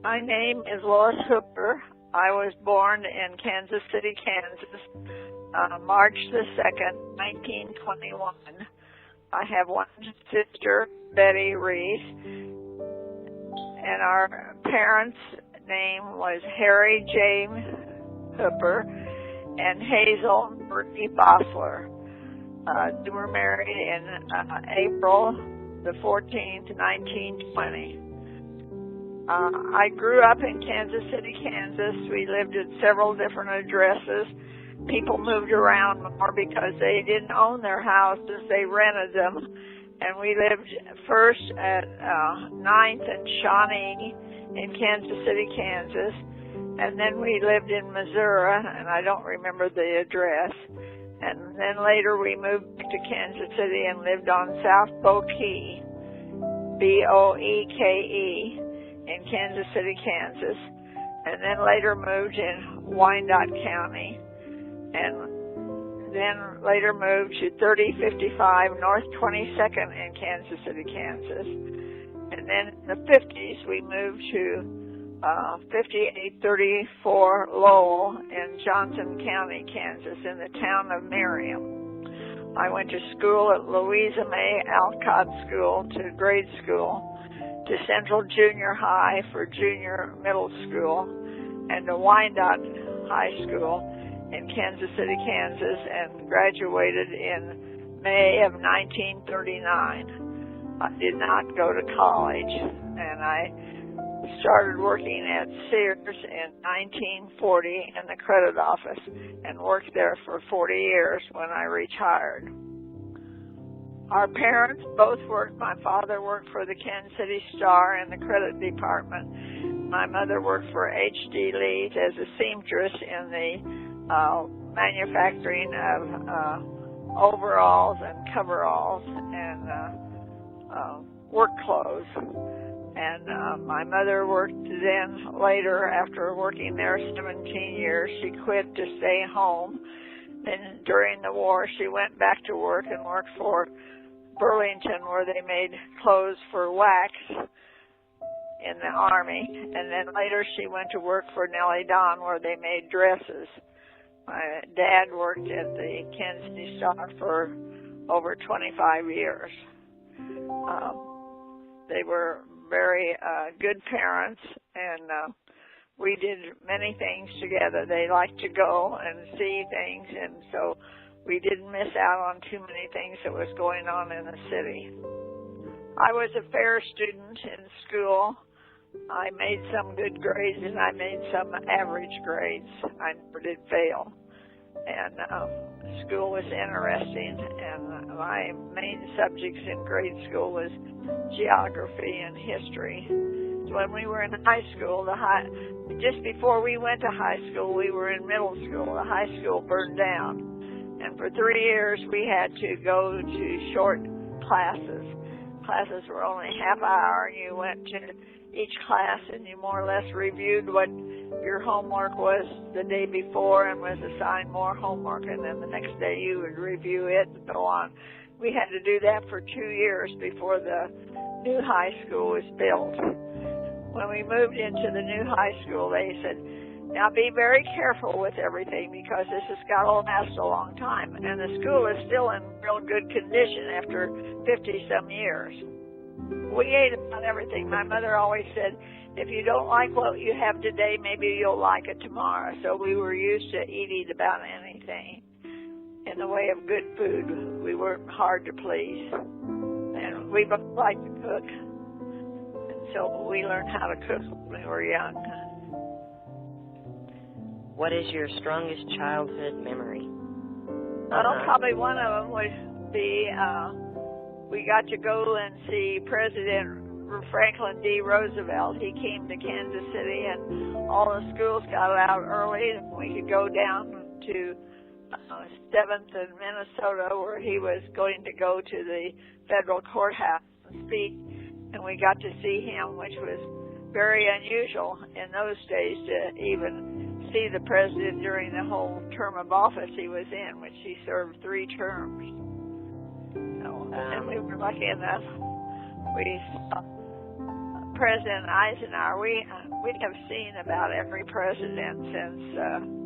My name is Lois Hooper. I was born in Kansas City, Kansas, March the 2nd, 1921. I have one sister, Betty Reese, and our parents' name was Harry James Hooper and Hazel Bertie Bossler. They were married in April the 14th, 1920. I grew up in Kansas City, Kansas. We lived at several different addresses. People moved around more because they didn't own their houses. They rented them. And we lived first at 9th and Shawnee in Kansas City, Kansas. And then we lived in Missouri, and I don't remember the address. And then later we moved back to Kansas City and lived on South Boekee, Boeke, in Kansas City, Kansas. And then later moved in Wyandotte County. And then later moved to 3055 North 22nd in Kansas City, Kansas. And then in the 50s, we moved to 5834 Lowell in Johnson County, Kansas, in the town of Merriam. I went to school at Louisa May Alcott School to grade school, to Central Junior High for junior middle school, and to Wyandotte High School in Kansas City, Kansas, and graduated in May of 1939. I did not go to college, and I started working at Sears in 1940 in the credit office and worked there for 40 years when I retired. Our parents both worked. My father worked for the Kansas City Star in the credit department. My mother worked for H.D. Lee's as a seamstress in the manufacturing of overalls and coveralls and work clothes. And my mother worked then later, after working there 17 years, she quit to stay home. Then during the war, she went back to work and worked for Burlington, where they made clothes for wax in the Army. And then later she went to work for Nellie Don, where they made dresses. My dad worked at the Kansas City Star for over 25 years. They were very good parents, and we did many things together. They liked to go and see things, and so we didn't miss out on too many things that was going on in the city. I was a fair student in school. I made some good grades, and I made some average grades. I never did fail. And school was interesting, and my main subjects in grade school was geography and history. When we were in high school, just before we went to high school, we were in middle school. The high school burned down, and for 3 years we had to go to short classes. Classes were only half hour, and you went to each class and you more or less reviewed what your homework was the day before and was assigned more homework, and then the next day you would review it and so on. We had to do that for 2 years before the new high school was built. When we moved into the new high school, they said, now be very careful with everything because this has got to last a long time. And the school is still in real good condition after 50-some years. We ate about everything. My mother always said, if you don't like what you have today, maybe you'll like it tomorrow. So we were used to eating about anything in the way of good food. We weren't hard to please. And we both liked to cook. And so we learned how to cook when we were young. What is your strongest childhood memory? Well, probably one of them would be we got to go and see President Franklin D. Roosevelt. He came to Kansas City, and all the schools got out early, and we could go down to 7th in Minnesota, where he was going to go to the federal courthouse and speak, and we got to see him, which was very unusual in those days to even see the president during the whole term of office he was in, which he served 3 terms. And we were lucky enough. We saw President Eisenhower. we have seen about every president since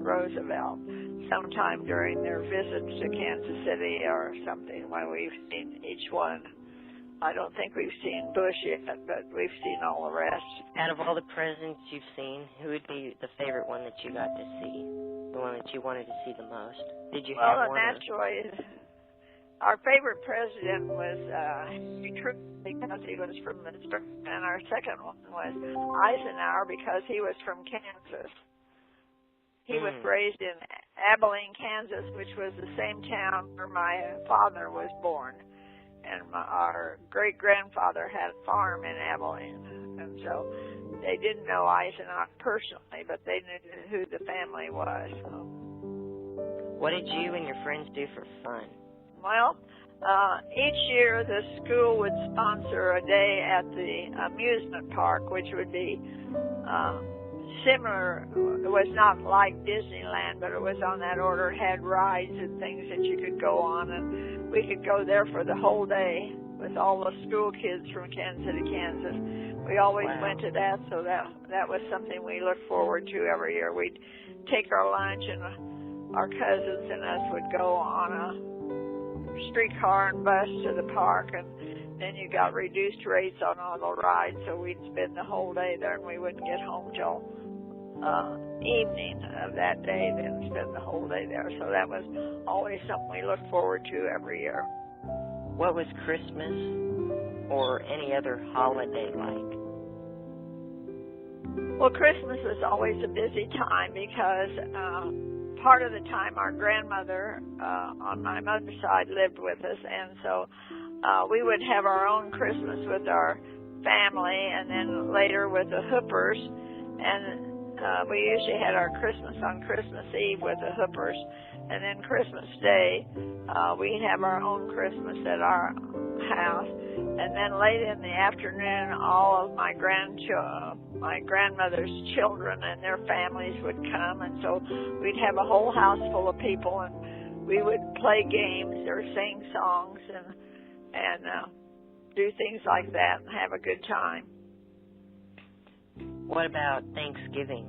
Roosevelt. Sometime during their visits to Kansas City or something, when we've seen each one. I don't think we've seen Bush yet, but we've seen all the rest. Out of all the presidents you've seen, who would be the favorite one that you got to see? The one that you wanted to see the most? Did you have one? Well, naturally, our favorite president was Truman because he was from Missouri, and our second one was Eisenhower because he was from Kansas. He was raised in Abilene, Kansas, which was the same town where my father was born. And our great-grandfather had a farm in Abilene. And so they didn't know Eisenhower personally, but they knew who the family was. So. What did you and your friends do for fun? Well, each year the school would sponsor a day at the amusement park, which would be similar. It was not like Disneyland, but it was on that order. It had rides and things that you could go on, and we could go there for the whole day with all the school kids from Kansas City, Kansas. We always went to that, so that was something we looked forward to every year. We'd take our lunch, and our cousins and us would go on a streetcar and bus to the park, and then you got reduced rates on all the rides, so we'd spend the whole day there, and we wouldn't get home till evening of that day, then spend the whole day there. So that was always something we looked forward to every year. What was Christmas or any other holiday like? Well, Christmas was always a busy time because part of the time our grandmother on my mother's side lived with us, and so we would have our own Christmas with our family, and then later with the Hoopers, and we usually had our Christmas on Christmas Eve with the Hoopers, and then Christmas Day, we'd have our own Christmas at our house, and then late in the afternoon, all of my grandmother's children and their families would come, and so we'd have a whole house full of people, and we would play games or sing songs and do things like that and have a good time. What about Thanksgiving?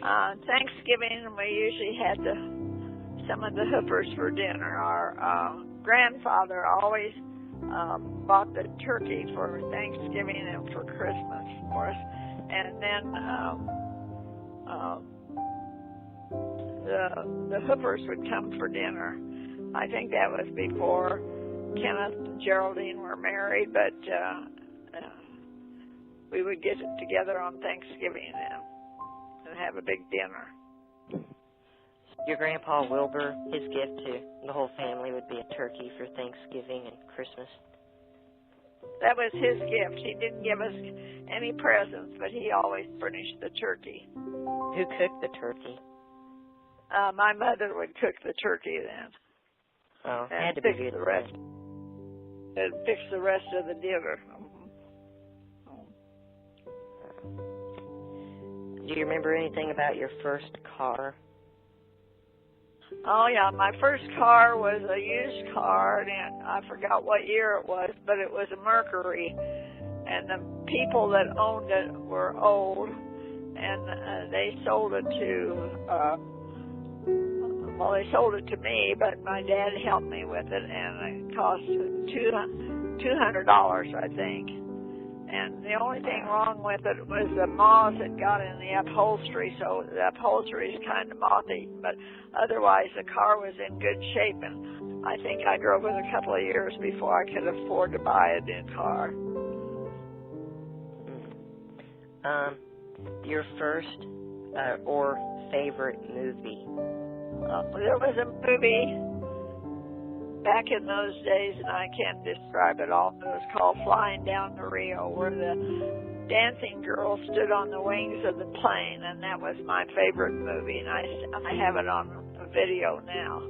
Thanksgiving, we usually had some of the Hoopers for dinner. Our grandfather always bought the turkey for Thanksgiving and for Christmas for us. And then the Hoopers would come for dinner. I think that was before Kenneth and Geraldine were married, but we would get together on Thanksgiving and have a big dinner. Your Grandpa Wilbur, his gift to the whole family would be a turkey for Thanksgiving and Christmas. That was his gift. He didn't give us any presents, but he always furnished the turkey. Who cooked the turkey? My mother would cook the turkey then. Oh, and had to be good. And fix the rest of the dinner. Do you remember anything about your first car? Oh, yeah. My first car was a used car, and I forgot what year it was, but it was a Mercury. And the people that owned it were old, and they sold it to, they sold it to me, but my dad helped me with it, and it cost $200, I think. And the only thing wrong with it was the moths that got in the upholstery, so the upholstery is kind of moth-eaten, but otherwise the car was in good shape, and I think I drove it a couple of years before I could afford to buy a new car. Your first or favorite movie? There was a movie back in those days, and I can't describe it all. It was called Flying Down the Rio, where the dancing girl stood on the wings of the plane, and that was my favorite movie, and I have it on a video now.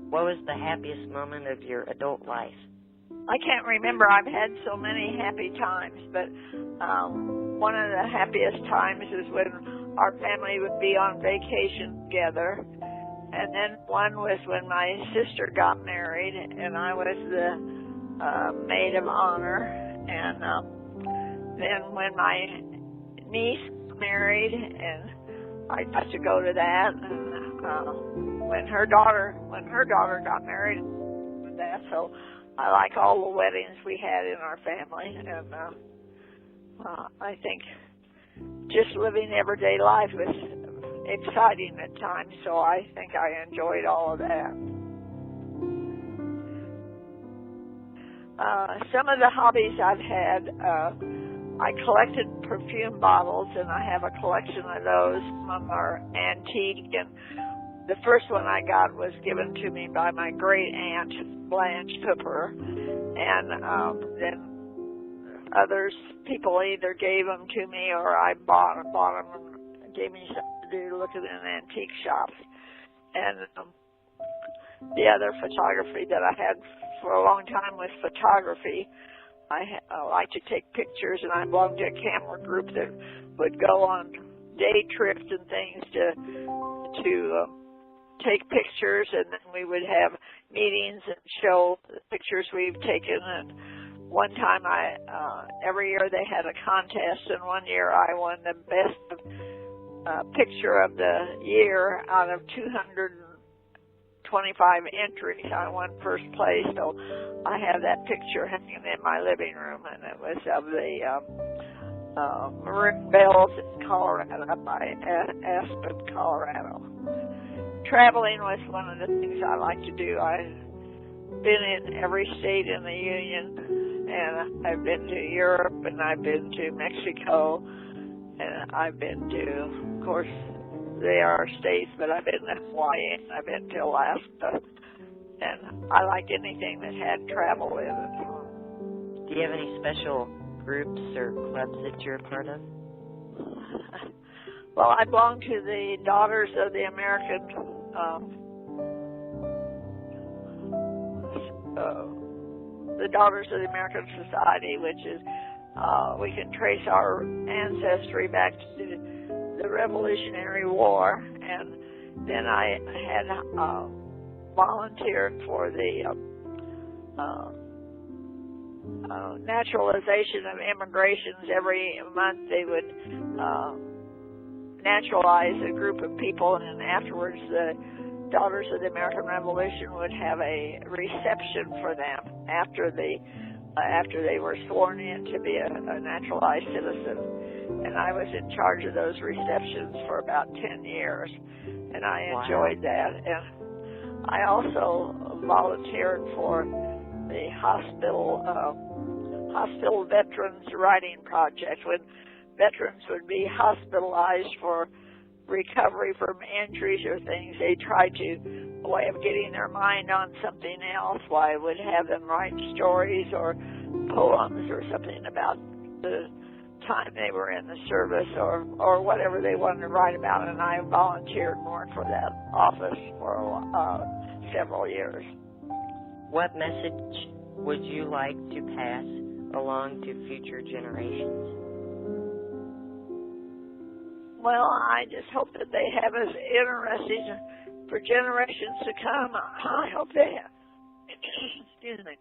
What was the happiest moment of your adult life? I can't remember. I've had so many happy times, but one of the happiest times is when our family would be on vacation together. And then one was when my sister got married, and I was the maid of honor. And then when my niece married, and I got to go to that, and when her daughter got married, and that. So I like all the weddings we had in our family, and I think just living everyday life was exciting at times. So I think I enjoyed all of that. Some of the hobbies I've had, I collected perfume bottles, and I have a collection of those. Some of them are antique, and the first one I got was given to me by my great aunt, Lois Hooper, and then people either gave them to me or I bought them and gave me something to do looking in antique shops. And the other photography that I had for a long time was photography. I like to take pictures, and I belonged to a camera group that would go on day trips and things to take pictures, and then we would have meetings and show the pictures we've taken. And one time, every year they had a contest, and one year I won the best picture of the year out of 225 entries. I won first place, so I have that picture hanging in my living room, and it was of the maroon bells in Colorado, up by Aspen, Colorado. Traveling was one of the things I like to do. I've been in every state in the Union, and I've been to Europe, and I've been to Mexico, and I've been to, of course, they are states, but I've been to Hawaii, and I've been to Alaska, and I like anything that had travel in it. Do you have any special groups or clubs that you're a part of? Well, I belong to the Daughters of the American Society, which is we can trace our ancestry back to the Revolutionary War, and then I had volunteered for the naturalization of immigrations. Every month they would naturalize a group of people, and afterwards the Daughters of the American Revolution would have a reception for them after they were sworn in to be a naturalized citizen. And I was in charge of those receptions for about 10 years, and I enjoyed that. And I also volunteered for the hospital veterans writing project. When veterans would be hospitalized for recovery from injuries or things, they tried to, a way of getting their mind on something else, why I would have them write stories or poems or something about the time they were in the service, or whatever they wanted to write about, and I volunteered and worked for that office for several years. What message would you like to pass along to future generations? Well, I just hope that they have as interesting for generations to come. I hope they have, excuse me,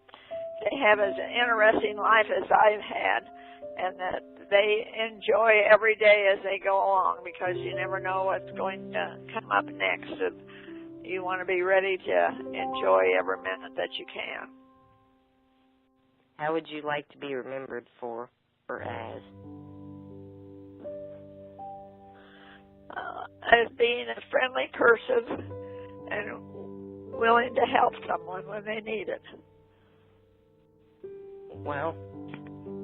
they have as interesting life as I've had, and that they enjoy every day as they go along, because you never know what's going to come up next, and you want to be ready to enjoy every minute that you can. How would you like to be remembered for or as? As being a friendly person and willing to help someone when they need it. Well,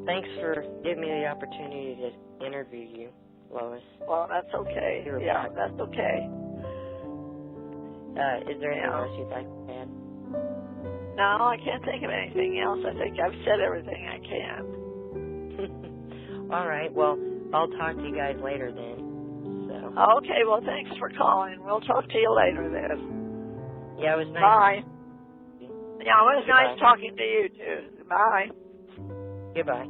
thanks for giving me the opportunity to interview you, Lois. Well, that's okay. Yeah, that's okay. Is there anything else you'd like to add? No, I can't think of anything else. I think I've said everything I can. All right. Well, I'll talk to you guys later then. Okay, well, thanks for calling. We'll talk to you later then. Yeah, it was nice. Bye. Yeah, it was nice talking to you, too. Bye. Goodbye.